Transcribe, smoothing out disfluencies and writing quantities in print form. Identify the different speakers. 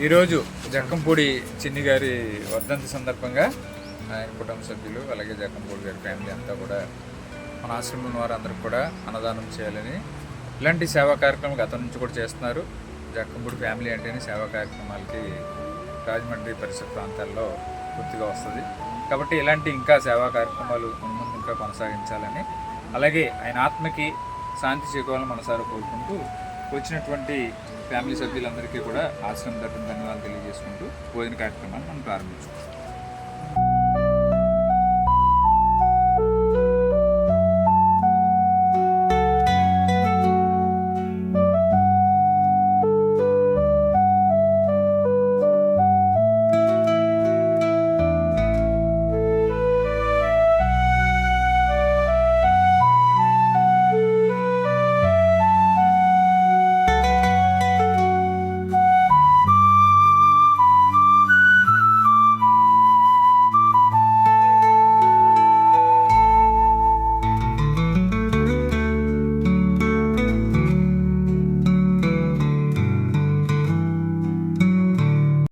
Speaker 1: ఈరోజు జక్కంపూడి చిన్ని గారి వర్ధంతి సందర్భంగా ఆయన కుటుంబ సభ్యులు అలాగే జక్కంపూడి గారి ఫ్యామిలీ అంతా కూడా మన ఆశ్రమం వారందరికీ కూడా అన్నదానం చేయాలని ఇలాంటి సేవా కార్యక్రమం గతం నుంచి కూడా చేస్తున్నారు. జక్కంపూడి ఫ్యామిలీ అంటేనే సేవా కార్యక్రమాలకి రాజమండ్రి పరిసర ప్రాంతాల్లో పూర్తిగా వస్తుంది. కాబట్టి ఇలాంటి ఇంకా సేవా కార్యక్రమాలు ముందు ఇంకా కొనసాగించాలని అలాగే ఆయన ఆత్మకి శాంతి చేకూరాలని మనసారా కోరుకుంటూ వచ్చినటువంటి ఫ్యామిలీ సభ్యులందరికీ కూడా ఆశ్రమం తరపున ధన్యవాదాలు తెలియజేసుకుంటూ భోజన కార్యక్రమాన్ని మనం ప్రారంభించుకుంటాం.